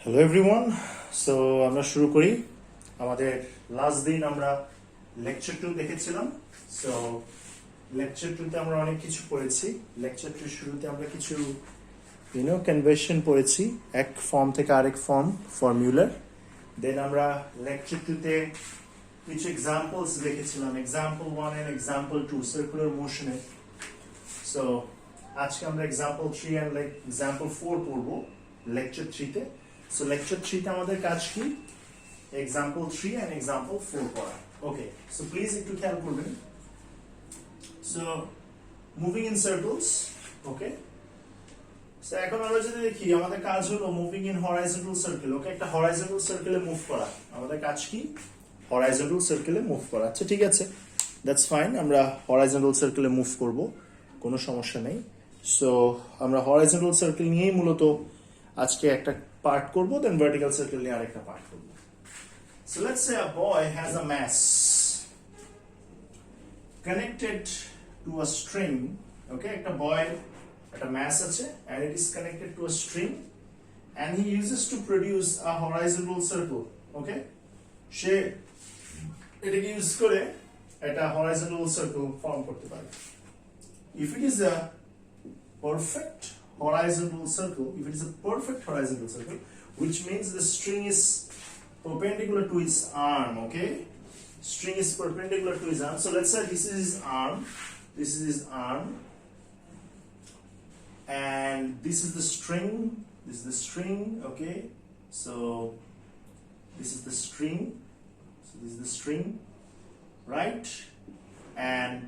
Hello everyone, so আমরা শুরু করি। আমাদের লাস্ট দিন আমরা লেকচার 2 দেখেছিলাম। সো লেকচার 2তে আমরা অনেক কিছু পড়েছি। লেকচার 2 শুরুতে আমরা কিছু কনভার্সন পড়েছি, এক ফর্ম থেকে আরেক ফর্ম, ফর্মুলার। দেন আমরা লেকচার 2তে কিছু এক্সাম্পলস দেখেছিলাম, এক্সাম্পল 1 এন্ড এক্সাম্পল 2 সার্কুলার মোশনে। সো আজকে আমরা এক্সাম্পল 3 এন্ড এক্সাম্পল 4 পড়বো লেকচার 3তে। So lecture 3 তে আমাদের কাজ কি? Example 3 and example 4 পড়া। Okay, so please একটু খেয়াল করবেন। So moving in circles, okay? So এখন আমরা যদি দেখি আমাদের কাজ হলো moving in horizontal circle, okay? একটা horizontal circle এ মুভ করা। আমাদের কাজ কি? horizontal circle এ মুভ করা। আচ্ছা ঠিক আছে, that's fine, আমরা horizontal circle এ মুভ করব, কোনো সমস্যা নেই। So আমরা horizontal circle নিয়েই মূলত আজকে একটা পার্ট করব, দেন ভার্টিক্যাল সার্কেল নিয়ে আরেকটা পার্ট করব। So let's say a boy has a mass connected to a string, okay? একটা boy একটা mass আছে and it is connected to a string and he uses to produce a horizontal circle, okay? সে এটাকে use করে একটা horizontal circle form করতে পারে। If it is a perfect horizontal circle, if it is a perfect horizontal circle, which means the string is perpendicular to its arm, okay? String is perpendicular to his arm. So let's say this is his arm, this is his arm, and this is the string, this is the string, okay? So this is the string, so this is the string, right? And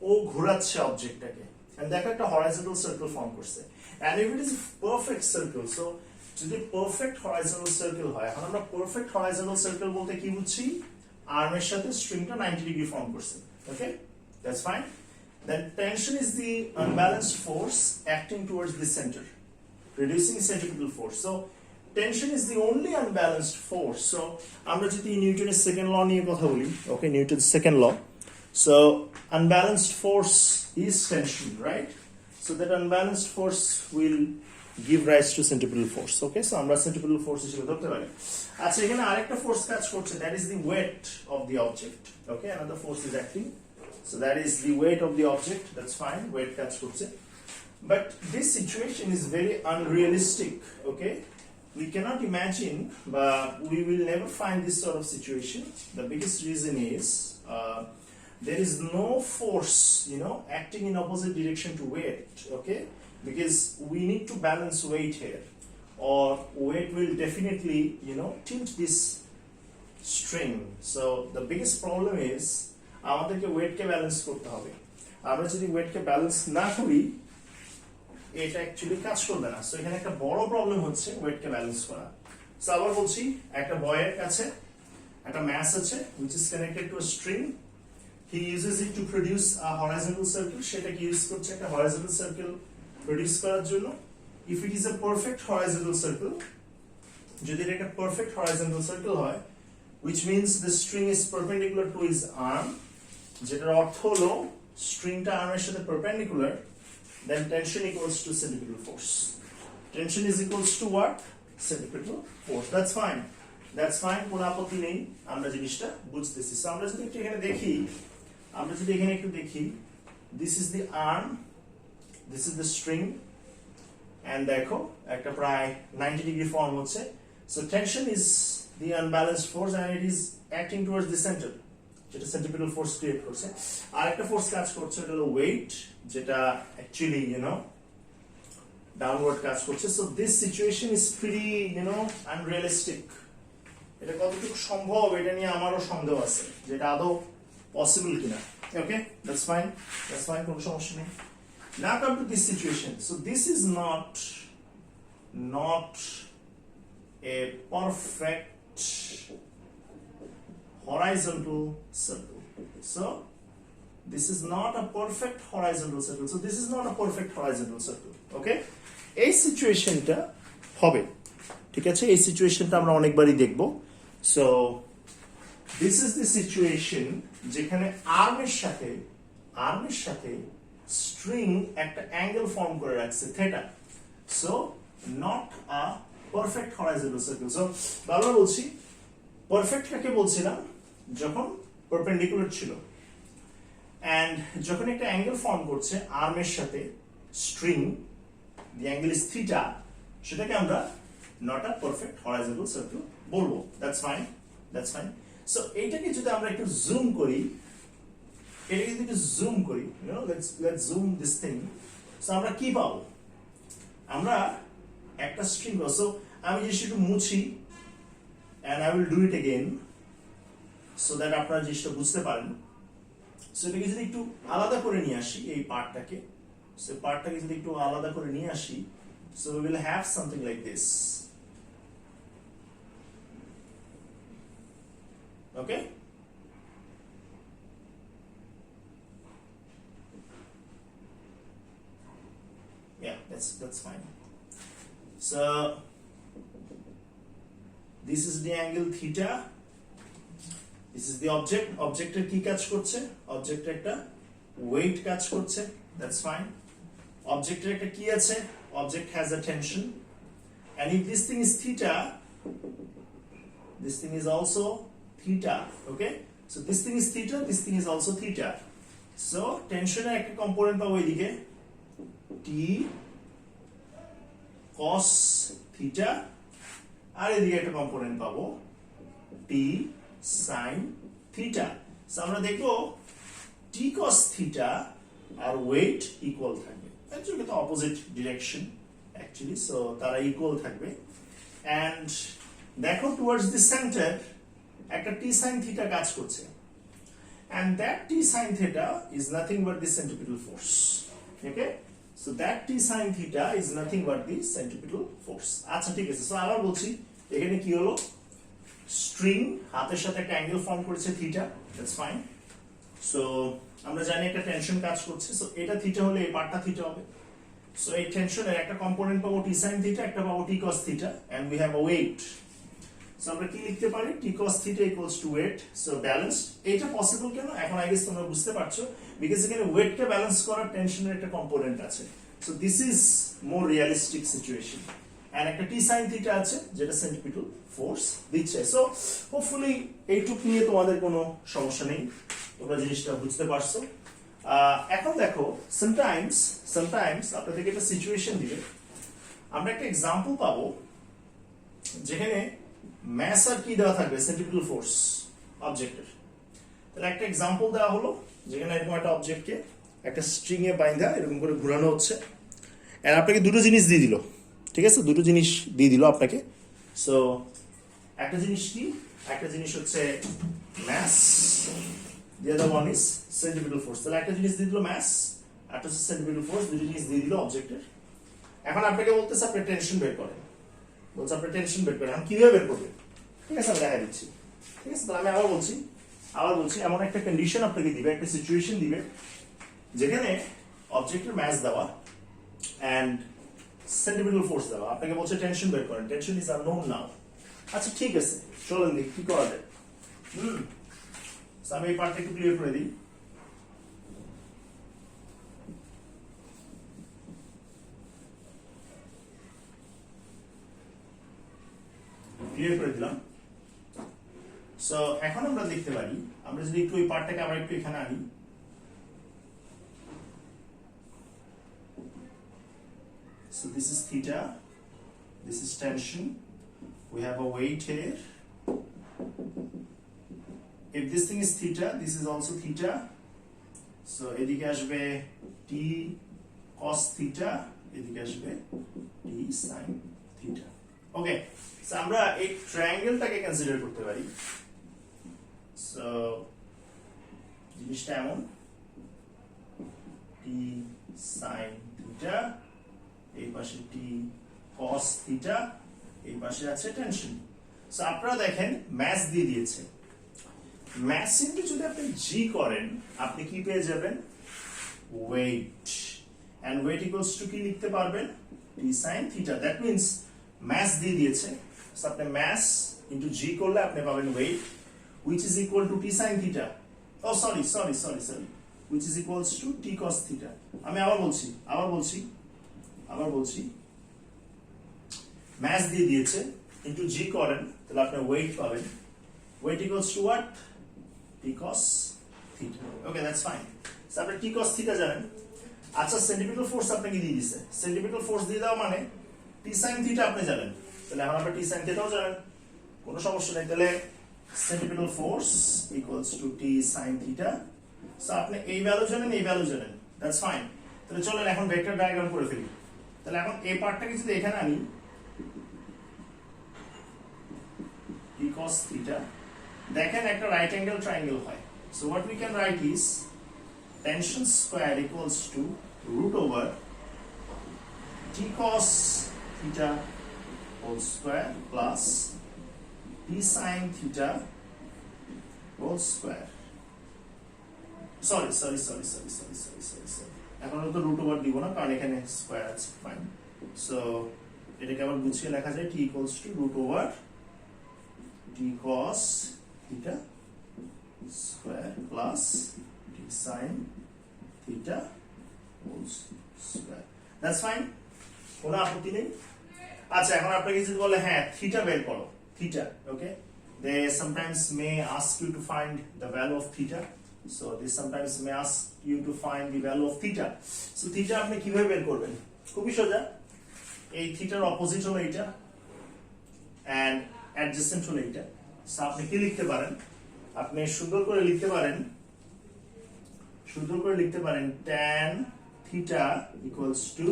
O ঘোরাচ্ছে অবজেক্টটাকে and দেখো একটা horizontal circle form করছে। and if it is a perfect circle, so যদি perfect horizontal circle হয়, এখন আমরা perfect horizontal circle বলতে কি বুঝছি? আর্মের সাথে স্ট্রিংটা 90 ডিগ্রি ফর্ম করছে, okay? That's fine. Then tension is the unbalanced force acting towards the center, reducing centripetal force. So tension is the only unbalanced force. So আমরা যদি নিউটনের সেকেন্ড ল নিয়ে কথা বলি, okay, Newton's second law. So unbalanced force is tension, right? So that unbalanced force will give rise to centripetal force, okay? So আমরা centripetal force হিসেবে ধরতে পারি। আচ্ছা এখানে আরেকটা ফোর্স কাজ করছে, that is the weight of the object, okay? Another force is acting, so that is the weight of the object, that's fine, weight কাজ করছে। But this situation is very unrealistic, okay? We cannot imagine, but we will never find this sort of situation. The biggest reason is there is no force, acting in opposite direction to weight, okay? Because we need to balance weight here, or weight will definitely, tilt this string. So the biggest problem is আমাদেরকে weight কে balance করতে হবে। আমরা যদি weight কে balance না করি, এটা actually কাজ করবে না। সো এখানে একটা বড় প্রবলেম হচ্ছে weight কে balance করা। সো আবার বলছি, একটা বয়ের কাছে একটা mass আছে which is connected to a string. He uses it to produce a horizontal circle. সেটাকে ইউজ করছে একটা horizontal circle প্রডিউস করার জন্য। If it is a perfect horizontal circle, যদি এটা একটা perfect horizontal circle হয়, which means the string is perpendicular to his arm, যেটার অর্থ হলো স্ট্রিংটা আর্মের সাথে perpendicular, then tension equals to centripetal force. Tension is equals to what? Centripetal force. That's fine. That's fine, কোনো আপত্তি নেই, আমরা জিনিসটা বুঝতেছি। সো আমরা যদি একটু এখানে দেখি, this is the arm, this is the string, and দেখো একটা প্রায় 90 ডিগ্রি ফর্ম হচ্ছে। So tension is the unbalanced force and it is acting towards the center, যেটা centripetal force ক্রিয়েট করছে। আর একটা ফোর্স কাজ করছে, এটা হলো weight, যেটা অ্যাকচুয়ালি ডাউনওয়ার্ড কাজ করছে। So this situation is pretty unrealistic. এটা কতটুকু সম্ভব এটা নিয়ে আমারও সন্দেহ আছে, যেটা আদৌ পসিবল কিনা। ওকে, দ্যাটস ফাইন, কোনো সমস্যা নেই। Now come to this situation. So this is not a perfect horizontal circle. So this is not a perfect horizontal circle. So this is not a perfect horizontal circle. Okay? এই সিচুয়েশনটা হবে, ঠিক আছে? এই সিচুয়েশনটা আমরা অনেকবারই দেখব। So this is the situation যেখানে আর্মের সাথে স্ট্রিং একটা অ্যাঙ্গেল ফর্ম করে রাখছে theta, so not a perfect horizontal circle. So বারবার বলছি, পারফেক্ট কাকে বলছিলাম, যখন পারপেন্ডিকুলার ছিল, এন্ড যখন একটা অ্যাঙ্গেল ফর্ম করছে আর্মের সাথে string, the angle is theta, সেটাকে আমরা not a perfect horizontal circle বলবো। That's fine, that's fine. So এইটাকে যদি আমরা একটু জুম করি, এটাকে যদি জুম করি, you know, let's zoom this thing. So আমরা কি পাবো? আমরা একটা স্ট্রিং পাবো। সো আমি জিনিসটা একটু মুছি, and I will do it again so that আপনারা জিনিসটা বুঝতে পারেন। সো এটাকে যদি একটু আলাদা করে নিয়ে আসি, এই পার্টটাকে, সো পার্টটাকে যদি একটু আলাদা করে নিয়ে আসি, so we will have something like this. Okay? Yeah, that's fine. So this is the angle theta, this is the object. Objector কি কাজ করছে? Objector একটা weight কাজ করছে, that's fine. Objector একটা কি আছে? Object has a tension, and if this thing is theta, this thing is also theta. Okay, so this thing is theta, this thing is also theta. So tension এর একটা component পাবো এদিকে t cos theta, আর এদিকে একটা component পাবো t sin theta. So আমরা দেখবো t cos theta আর weight equal থাকবে, অ্যাকচুয়ালি তো অপোজিট ডিরেকশন অ্যাকচুয়ালি, সো তারা ইকুয়াল থাকবে। এন্ড দেখো টুয়ার্ডস দি সেন্টার একটা t sin theta কাজ করছে, and that t sin theta is nothing but the centripetal force. Okay, so that t sin theta is nothing but the centripetal force. আচ্ছা ঠিক আছে। So আবার বলছি, এখানে কি হলো, স্ট্রিং হাতের সাথে একটা অ্যাঙ্গেল ফর্ম করেছে থিটা, দ্যাটস ফাইন। সো আমরা জানি একটা টেনশন কাজ করছে, সো এটা থিটা হলে এই পার্টটা থিটা হবে। সো এই টেনশনের একটা কম্পোনেন্ট পাবো টি সাইন থিটা, একটা পাবো T cos theta, and we have a weight. So আমরা কি লিখতে পারি? T cos theta equals to weight. So balanced. এটা পসিবল কেন এখন আই গেস তোমরা বুঝতে পারছো, বিকজ এখানে ওয়েটকে ব্যালেন্স করার টেনশনের একটা কম্পোনেন্ট আছে। So this is more realistic situation. And একটা টি সাইন থিটা আছে যেটা সেন্টিপিটাল ফোর্স দিচ্ছে। সো হোপফুলি এইটুক নিয়ে তোমাদের কোনো সমস্যা নেই, তোমরা জিনিসটা বুঝতে পারছো। এখন দেখো, সামটাইমস আপনাদেরকে একটা সিচুয়েশন দিবে, আমরা একটা এক্সাম্পল পাবো যেখানে ম্যাস আর কি দেওয়া থাকবে, সেন্টিপিটাল ফোর্স অবজেক্টের। তাহলে একটা এক্সাম্পল দেওয়া হলো যেখানে এরকম একটা অবজেক্টকে একটা স্ট্রিং এ বাইন্ধা এরকম করে ঘোরানো হচ্ছে, এন্ড আপনাকে দুটো জিনিস দিয়ে দিল, ঠিক আছে, দুটো জিনিস দিয়ে দিল আপনাকে। সো একটা জিনিস কি, একটা জিনিস হচ্ছে mass, the other one is centripetal force. তাহলে একটা জিনিস দিয়ে দিল ম্যাস, একটা হচ্ছে সেন্টিপিটাল ফোর্স, দুটো জিনিস দিয়ে দিল অবজেক্টের। এখন আপনাকে বলতেছে আপনি টেনশন বের করেন, বলছে আপনি টেনশন বের করেন। এখন কিভাবে বের করবেন? ঠিক আছে, আমি দেখা দিচ্ছি। ঠিক আছে, তাহলে আমি আবার বলছি এমন একটা কন্ডিশন আপনাকে দিবে, একটা সিচুয়েশন দিবে যেখানে অবজেক্টের ম্যাস দেওয়া এন্ড সেন্টিপিটাল ফোর্স দেওয়া, আপনাকে বলছে টেনশন বের করেন। টেনশন ইজ আননোন নাও। আচ্ছা ঠিক আছে, চলেন দেখি কি করা যায়। আমি এই পার্টটা একটু ক্লিয়ার করে দিই। ক্লিয়ার করে দিলাম। সো এখন আমরা দেখতে পারি, আমরা যদি একটু এই পার্টটাকে আবার একটু এখানে আনি, so this is theta, this is tension, we have a weight here. If this thing is theta, this is also theta, so এদিকে আসবে t cos theta, এদিকে আসবে t sin theta. ওকে, সো আমরা এই ট্রায়াঙ্গেলটাকে কনসিডার করতে পারি। সো জিনিসটা এমন, t sin theta, এই পাশে t cos theta, এই পাশে আছে টেনশন। সো আপনারা দেখেন ম্যাস দিয়ে দিয়েছে, ম্যাস ইনটু যদি আপনি জি করেন আপনি কি পেয়ে যাবেন? Weight. And weight equals to কি লিখতে পারবেন? t sin theta। That means mass দিয়ে দিয়েছে, সো আপনি ম্যাস ইনটু জি করলে আপনি পাবেন wait, which is equal to t sin theta. Oh sorry, which is equals to t cos theta. আমি আবার বলছি mass দিয়ে দিয়েছে into g করেন তাহলে আপনি weight পাবেন, weight equals to what? t cos theta. Okay, that's fine. So আপনি t cos theta জানেন। আচ্ছা, সেন্টিপিটাল ফোর্স আপনাকে দিয়ে দিয়েছে, সেন্টিপিটাল ফোর্স দিয়ে দেওয়া মানে t sin theta আপনি জানেন, তাহলে এখন আপনি t sin theta ও জানেন, কোনো সমস্যা নেই। তাহলে centripetal force equals to t sin theta. So আপনি এই ভ্যালু জানেন, এই ভ্যালু জানেন, দ্যাটস ফাইন। তাহলে চলেন এখন ভেক্টর ডায়াগ্রাম করে ফেলি। তাহলে এখন এই পার্টটাকে যদি এখানে আনি t cos theta, দেখেন একটা রাইট অ্যাঙ্গেল ট্রায়াঙ্গেল হয়। So what we can write is tension square equals to root over t cos theta whole square plus t sin theta whole square. Sorry. এখন তো রুট ওভার দিব না কারণ এখানে square আছে, ফাইন। সো এটাকে আবার গুছিয়ে লেখা যায় t equals to root over t cos theta square plus t sin theta whole square. That's fine, কোনো আপত্তি নেই। আচ্ছা, এখন আপনাকে যদি বলে হ্যাঁ থিটা বের করো, theta, okay, they sometimes may ask you to find the value of theta, so they sometimes may ask you to find the value of theta. So theta আপনি কিভাবে বের করবেন? খুবই সোজা, এই থিটার অপোজিট হলো এটা and adjacent হলো এটা। সো আপনি কি লিখতে পারেন? আপনি সুন্দর করে লিখতে পারেন tan theta equals to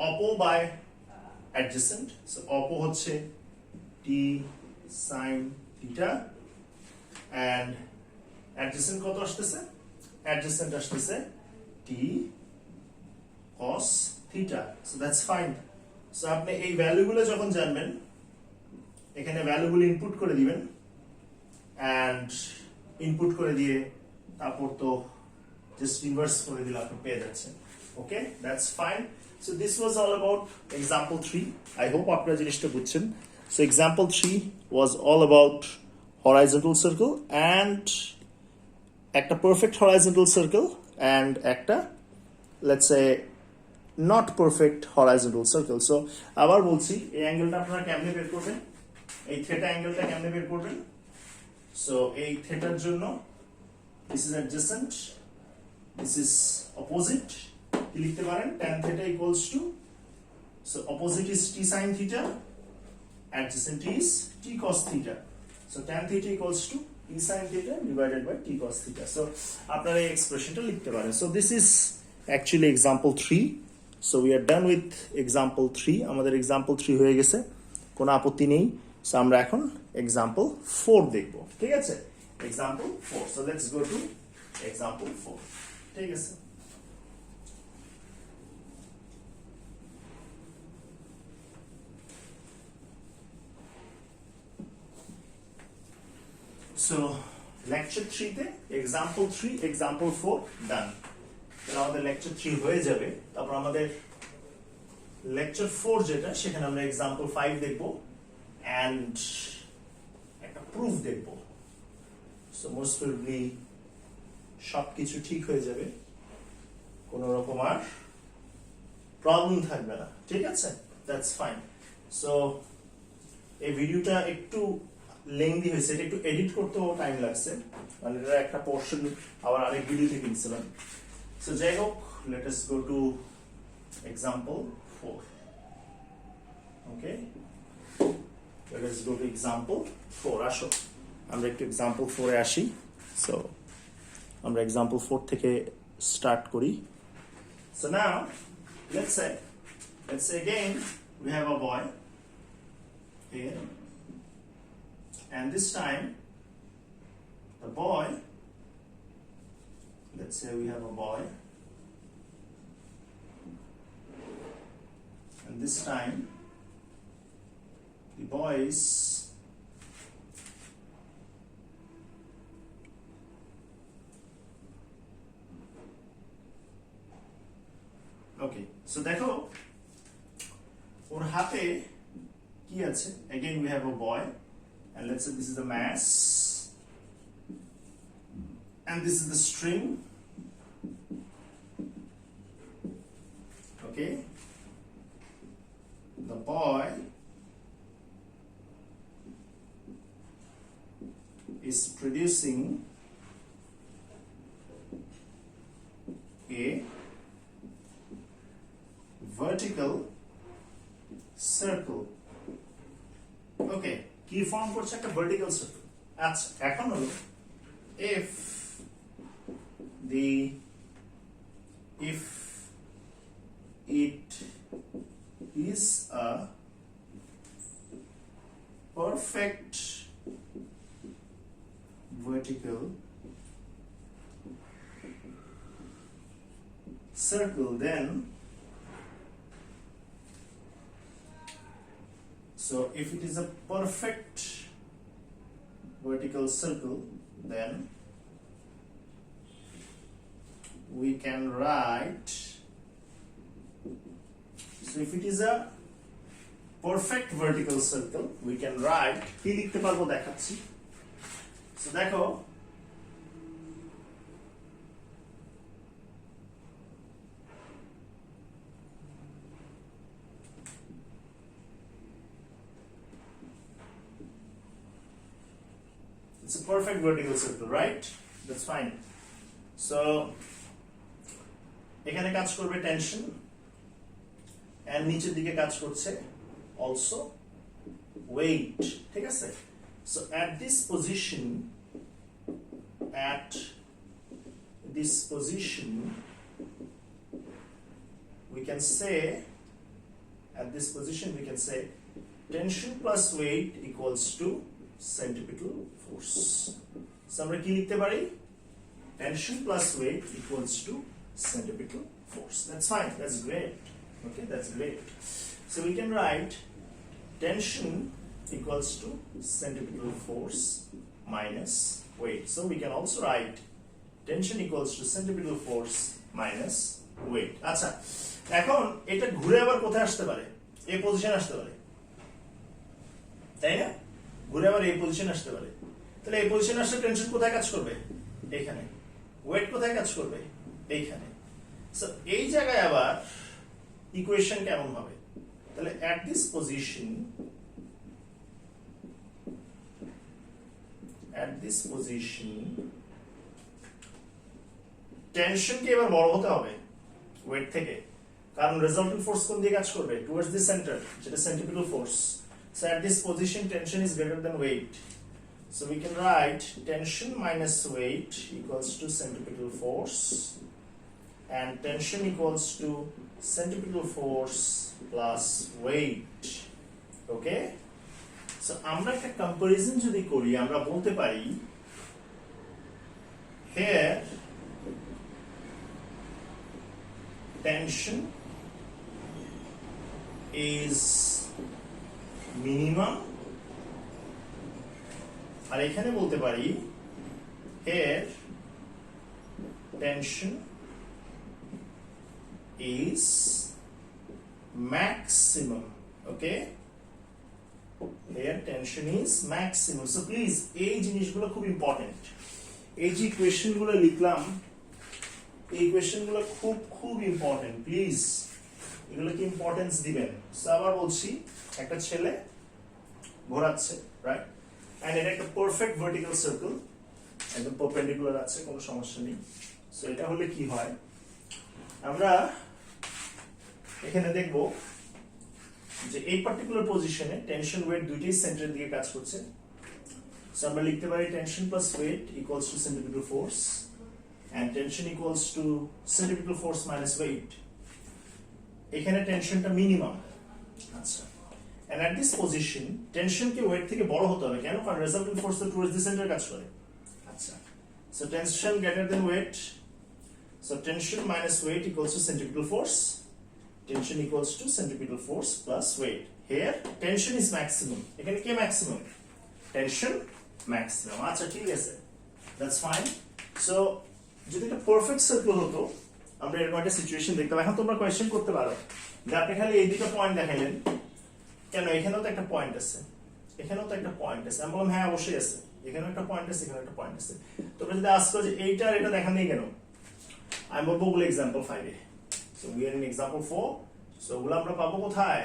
oppo by adjacent. So oppo হচ্ছে t sin theta and adjacent কত আসতেছে? Adjacent আসতেছে t cos theta. So that's fine. So আপনি এই ভ্যালুগুলো যখন জানবেন, এখানে ভ্যালুগুলো ইনপুট করে দিবেন and ইনপুট করে দিয়ে তারপর তো জাস্ট ইনভার্স করে দিলে আপনি পেয়ে যাচ্ছেন। Okay, that's fine. So this was all about example 3. I hope আপনারা জিনিসটা বুঝছেন। So example 3 was all about horizontal circle and একটা perfect horizontal circle and একটা let's say not perfect horizontal circle. So আবার বলছি, এই অ্যাঙ্গেলটা আপনারা কেমনে বের করবেন? এই থিটা অ্যাঙ্গেলটা কেমনে বের করবেন? So এই থিটার জন্য this is adjacent, this is opposite, কি লিখতে পারেন? tan theta equals to, so opposite is t sin theta, adjacent is t cos theta. So tan theta equals to t sin theta divided by t cos theta. So আপনারা এই এক্সপ্রেশনটা লিখতে পারেন। So this is actually example 3. So we are done with example 3. আমাদের example 3 হয়ে গেছে, কোনো আপত্তি নেই। So আমরা এখন example 4 দেখব, ঠিক আছে? example 4. So let's go to example 4. ঠিক আছে? So lecture 3 তে example 3, example 4 done. তাহলে আমাদের lecture 3 হয়ে যাবে, তারপর আমাদের lecture 4 যেটা, সেখানে আমরা example 5 দেখব and একটা proof দেখব। So most probably সবকিছু ঠিক হয়ে যাবে, কোনো রকম আর প্রবলেম থাকবে না, ঠিক আছে? That's fine. সো এই ভিডিওটা একটু লেংদি হয়েছে, এটা একটু এডিট করতেও টাইম লাগছে, মানে এটা একটা পোর্শন আবার আরেক ভিডিও থেকে নিয়েছিলাম। সো যাই হোক, let us go to example 4। Okay, let us go to example 4। আসো আমরা একটু এক্সাম্পল 4 এ আসি। সো আমরা এক্সাম্পল 4 থেকে স্টার্ট করি। So now let's say again we have a boy here, and this time the boy, let's say we have a boy, and this time the boy is okay. So দেখো ওর হাতে কি আছে? Again we have a boy, and let's say this is the mass, and this is the string. Okay, the boy is producing a vertical circle. Okay, কি form করছে একটা vertical circle. আচ্ছা, এখন হলো if it is a perfect vertical circle, then so if it is a perfect vertical circle, then we can write, so if it is a perfect vertical circle, we can write, কি লিখতে পারবো দেখাচ্ছি। So দেখো, it's a perfect vertical circle, right? That's fine. So এখানে কাজ করবে tension, and নিচের দিকে কাজ করছে also weight, ঠিক আছে? So at this position we can say tension plus weight equals to centripetal force. So আমরা কি লিখতে পারি? Tension plus weight equals to centripetal force. That's fine, that's great. Okay, that's great. So we can write tension equals to centripetal force minus weight. So we can also write tension equals to centripetal force minus weight. আচ্ছা, এখন এটা ঘুরে আবার কোথায় আসতে পারে? এই position আসতে পারে, তাই না? ঘুরে আবার এই পজিশন আসতে পারে। তাহলে এই পজিশন আসলে টেনশন কোথায় কাজ করবে? এইখানে। ওয়েট কোথায় কাজ করবে? এইখানে। সো এই জায়গায় আবার ইকুয়েশন কেমন হবে? তাহলে at this position টেনশন কে এবার বড় হতে হবে ওয়েট থেকে, কারণ রেজাল্টেন্ট ফোর্স কোন দিকে কাজ করবে? টুয়ার্ডস দি সেন্টার, যেটা centripetal force. So at this position tension is greater than weight, so we can write tension minus weight equals to centripetal force, and tension equals to centripetal force plus weight. Okay, so আমরা একটা comparison যদি করি, আমরা বলতে পারি here tension is minimum, আর এখানে বলতে পারি here tension is maximum. Okay, here tension is maximum. So please এই জিনিসগুলো খুব ইম্পর্টেন্ট। এই যে ইকুয়েশনগুলো লিখলাম, এই ইকুয়েশনগুলো খুব খুব ইম্পর্টেন্ট। প্লিজ এগুলোকে ইম্পর্টেন্স দিবেন। সো আবার বলছি, একটা ছেলে ঘোরাচ্ছে, রাইট? এন্ড এটা একটা পারফেক্ট ভার্টিক্যাল সার্কেল, একদম পারপেন্ডিকুলার আছে, কোনো সমস্যা নেই। সো এটা হলে কি হয়, আমরা এখানে দেখব যে এই পার্টিকুলার পজিশনে টেনশন ওয়েট দুইটাই সেন্টারের দিকে কাজ করছে। সো আমরা লিখতে পারি tension plus wait equals two centripetal force, and tension equals to centripetal force minus weight. এখানে টেনশনটা মিনিমাম। আচ্ছা, and at this position tension কে ওয়েট থেকে বড় হতে হবে, কেন? কারণ রেজাল্টেন্ট ফোর্স তো টুয়ার্ডস দি সেন্টার কাজ করে। আচ্ছা, so tension greater than weight, so tension minus weight equals to centripetal force, tension equals to centripetal force plus weight. Here tension is maximum, এখানে কে maximum? Tension maximum. আচ্ছা, ঠিক আছে, that's fine. So যদি এটা perfect circle হতো, আমরা এরকম একটা সিচুয়েশন দেখতাম। এখন তোমরা কোয়েশ্চেন করতে পারো যে আপনি খালি এই দুটো পয়েন্ট দেখাইলেন কেন? এখানেও তো একটা পয়েন্ট আছে, এখানেও তো একটা পয়েন্ট আছে। আমি বললাম হ্যাঁ অবশ্যই আছে, এখানে একটা পয়েন্ট আছে, এখানে একটা পয়েন্ট আছে। তোমরা যদি আজকে যে এইটার এটা দেখা নেই কেন, আমি বলবো ওগুলো example 5 A. So we are in example 4, so ওগুলো আমরা পাবো কোথায়?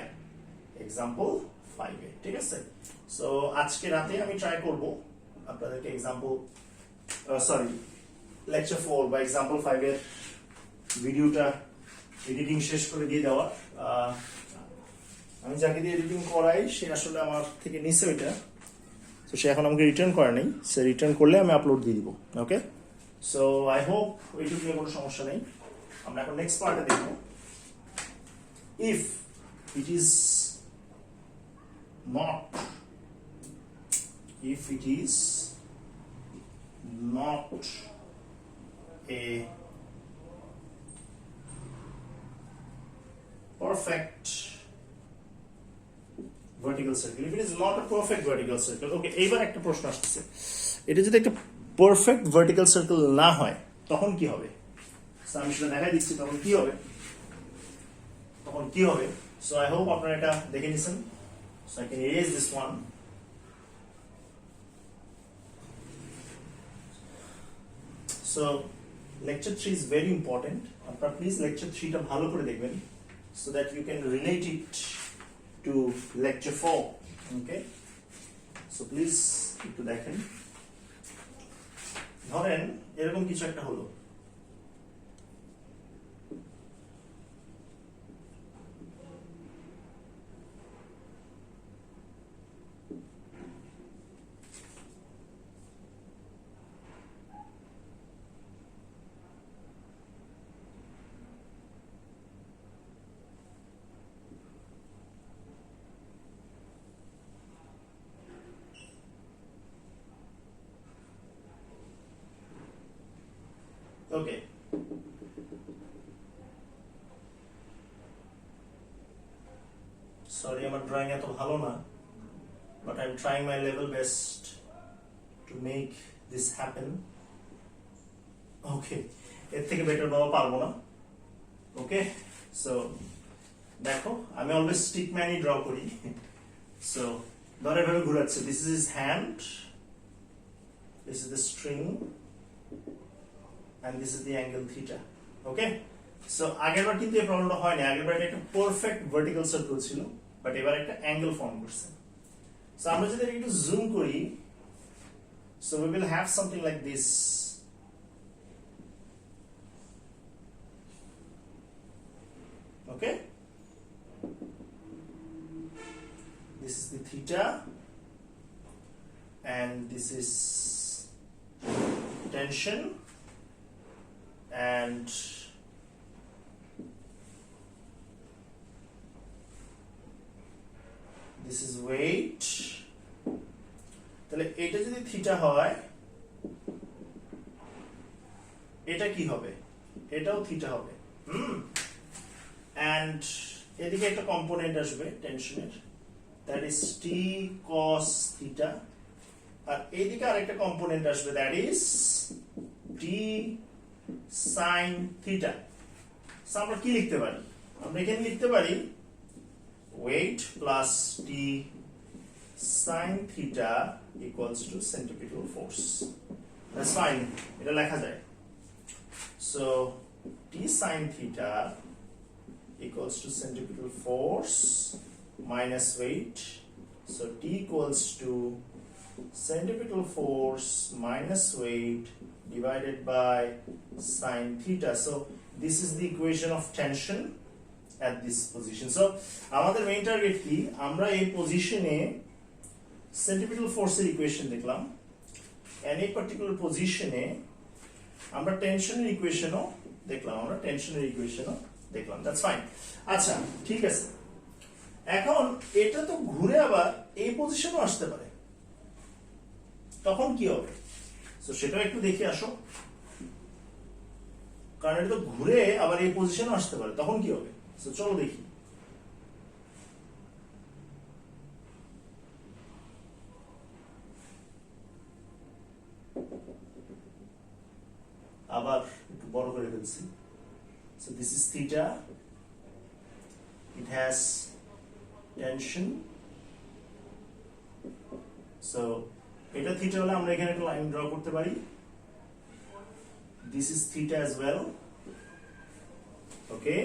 এক্সাম্পল 5 এ, ঠিক আছে? সো আজকে রাতে আমি ট্রাই করব আপনাদেরকে এক্সাম্পল লেকচার 4 বা এক্সাম্পল 5 এর ভিডিওটা এডিটিং শেষ করে দিয়ে দেওয়ার। আমি যাকে দিয়ে এডিটিং করাই সে আসলে আমার থেকে নিছে ওইটা, তো সে এখন আমাকে রিটার্ন করে নেই, সে রিটার্ন করলে আমি আপলোড দিয়ে দিব। ওকে, সো আই হোপ ওইটুকু নিয়ে কোনো সমস্যা নেই। আমরা এখন নেক্সট পার্টে দেখব, if it is not a perfect vertical circle, if it is not a perfect vertical circle, okay, এইবার একটা প্রশ্ন আসছে, এটা যদি একটা পারফেক্ট ভার্টিক্যাল সার্কেল না হয় তখন কি হবে? আমি সেটা দেখাই দিচ্ছি তখন কি হবে। সো আই হোপ আপনারা এটা দেখে নিছেন। So I can erase this one. So lecture 3 is very important. আপনারা please lecture 3 টা ভালো করে দেখবেন so that you can relate it to lecture 4. Okay? So please একটু দেখেন। ধরেন এরকম কিছু একটা হলো, ওকে, সরি আমার ড্রয়িং এত ভালো না, but I'm trying my level best to make this happen. ওকে, এর থেকে বেটার বাবা পারবো না। ওকে, সো দেখো আমি অলওয়েজ স্টিক ম্যানই ড্র করি। সো ধরে এভাবে ঘুরাচ্ছে, this is his hand, this is the string and this is the angle theta. Okay, so আগেরবার কিন্তু এই প্রবলেমটা হয়নি, আগেরবার এটা একটা পারফেক্ট ভার্টিক্যাল সার্কেল ছিল, বাট এবার একটা অ্যাঙ্গেল ফর্ম করছে। সো আমরা যদি একটু জুম করি, so we will have something like this. Okay, this is the theta and this is tension and this is weight. তাহলে এটা যদি থিটা হয় এটা কি হবে? এটাও থিটা হবে। and এদিকে একটা কম্পোনেন্ট আসবে টেনশনের, that is t cos theta, আর এদিকে আরেকটা কম্পোনেন্ট আসবে, that is t sin theta. So আমরা কি লিখতে পারি? আমরা এখানে লিখতে পারি weight plus t sin theta equals to centripetal force. That's fine, এটা লেখা যায়। So t sin theta equals to centripetal force minus weight. So t equals to centripetal force minus weight divided by sin theta. So this is the equation of tension at this position. So আমাদের main target কি? আমরা এই পজিশনে centripetal force এর equation দেখলাম, and এই particular পজিশনে আমরা টেনশনের ইকুয়েশনও দেখলাম, দ্যাটস ফাইন। আচ্ছা ঠিক আছে, এখন এটা তো ঘুরে আবার এই পজিশনও আসতে পারে, তখন কি হবে? সো সেটাও একটু দেখে আসো, কারণ এটা তো ঘুরে আবার এই পজিশনও আসতে পারে, তখন কি হবে? সো চলো দেখি। আবার একটু বড় করে ফেলছি। So this is theta, it has tension, so এটা থিটা হলে আমরা এখানে একটা লাইন ড্র করতে পারি, this is theta as well. Okay,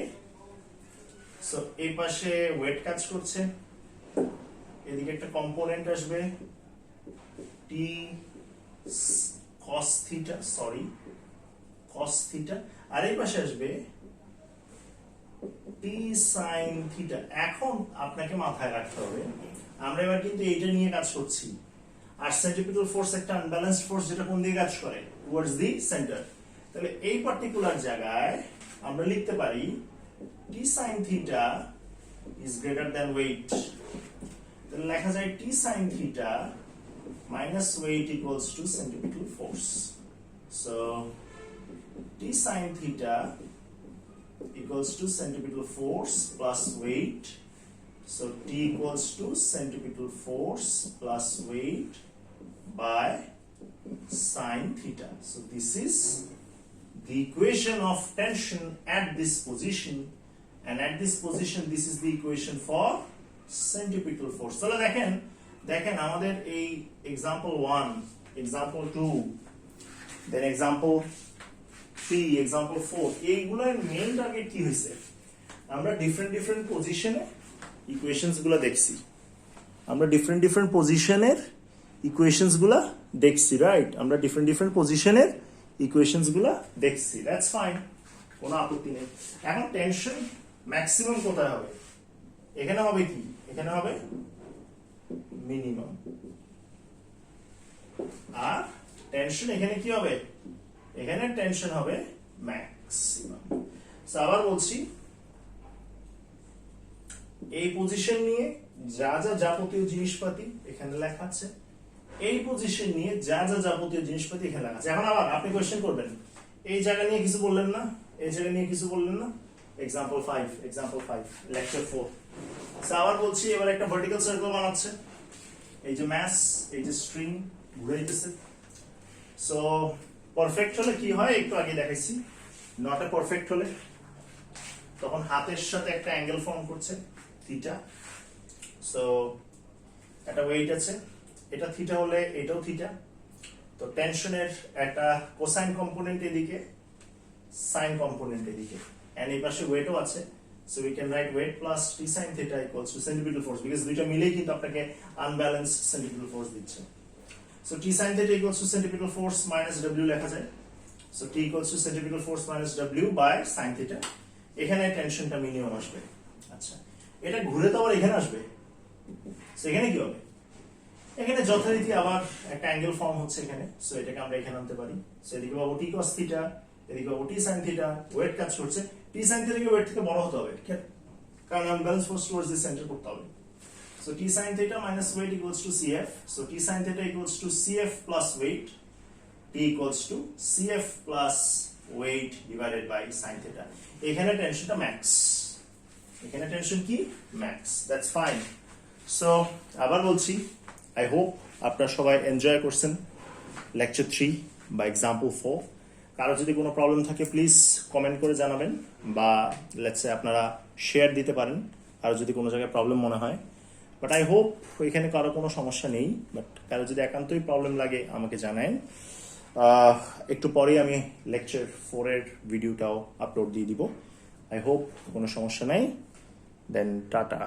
so এই পাশে ওয়েট কাজ করছে, এদিকে একটা কম্পোনেন্ট আসবে T cos theta, sorry cos theta, আর এই পাশে আসবে টি sin থিটা। এখন আপনাকে মাথায় রাখতে হবে আমরা এবার কিন্তু এইটা নিয়ে কাজ করছি, আর সেন্ট্রিপিটাল ফোর্স একটা আনব্যালেন্সড ফোর্স যেটা কোন দিকে কাজ করে, টুয়ার্ডস দি সেন্টার। তাহলে এই পার্টিকুলার জায়গায় আমরা লিখতে পারি T sin theta is greater than weight. তাহলে লেখা যায় T sin theta minus weight equals to centripetal force. So T sin theta equals to centripetal force plus weight. So T equals to centripetal force plus weight by sin theta. So this is the equation of tension at this position, and at this position this is the equation for centripetal force. So দেখেন আমাদের এই example 1, example 2, দেন example 3, example 4, এইগুলোর main target কি হয়েছে, আমরা different পজিশনে equations গুলো দেখছি, আমরা ডিফারেন্ট পজিশনের ইকুয়েশনস গুলো দেখছি, রাইট? আমরা ডিফারেন্ট পজিশনের ইকুয়েশনস গুলো দেখছি, দ্যাটস ফাইন, কোনো আপত্তি নেই। এখন টেনশন ম্যাক্সিমাম কোথায় হবে? এখানে হবে কি, এখানে হবে মিনিমাম, আর টেনশন এখানে কি হবে, এখানে টেনশন হবে ম্যাক্সিমাম। আবার বলছি, এই পজিশন নিয়ে যা যাবতীয় জিনিসপাতি এখানে লেখা আছে, এই পজিশন নিয়ে যা যাবতীয় জিনিসপাতি এখানে লেখা আছে। এখন আবার আপনি কোয়েশ্চেন করবেন, এই জায়গা নিয়ে কিছু বললেন না, এই জায়গা নিয়ে কিছু বললেন না, এক্সাম্পল 5, লেকচার 4। আবার বলছি, এবার একটা ভার্টিক্যাল সার্কেল বানাচ্ছে, এই যে ম্যাস, এই যে স্ট্রিং ঘুরে যেতেছে। সো পারফেক্ট হলে কি হয় একটু আগে দেখাইছি, নট এ পারফেক্ট হলে তখন হাতের সাথে একটা অ্যাঙ্গেল ফর্ম করছে থিটা। সো একটা ওয়েট আছে, এটা থিটা হলে এটাও থিটা, তো টেনশনের একটা কোসাইন কম্পোনেন্ট এদিকে, সাইন কম্পোনেন্ট এদিকে, এন্ড এই পাশে ওয়েটও আছে। So we can write weight plus T sin theta equals to centripetal force, because দুইটা মিলেই কিন্তু আপনাকে unbalanced centripetal force দিচ্ছে। So T sin theta equals to centripetal force minus W লেখা যায়। So T equals to centripetal force minus W by sin theta। এখানে টেনশনটা minimum আসবে। আচ্ছা, এটা ঘুরে তো আবার এখানে আসবে। সো এখানে কি হবে? এখানে যথারীতি আবার একটা অ্যাঙ্গেল ফর্ম হচ্ছে এখানে। সো এটাকে আমরা এখানে আনতে পারি। সো এদিকে পাবো T cos theta, এদিকে পাবো T sin theta, ওয়েট কাজ করছে। T sin theta কে ওয়েট থেকে বড় হতে হবে, কারণ unbalance force towards the centre করতে হবে। So T sin theta minus weight equals to CF. So T sin theta equals to CF plus weight. T equals to CF plus weight divided by sin theta. এখানে টেনশনটা max, এখানে tension কি max, that's fine. So আবার বলছি, I hope আপনারা সবাই enjoy করছেন lecture 3 বা এক্সাম্পল 4। কারো যদি কোনো প্রবলেম থাকে প্লিজ কমেন্ট করে জানাবেন, বা লেটস সে আপনারা শেয়ার দিতে পারেন আর যদি কোনো জায়গায় প্রবলেম মনে হয়। বাট আই হোপ এখানে কারো কোনো সমস্যা নেই, বাট কারো যদি একান্তই প্রবলেম লাগে আমাকে জানান। একটু পরেই আমি লেকচার 4 এর ভিডিওটাও আপলোড দিয়ে দিব। আই হোপ কোনো সমস্যা নাই। Then tata.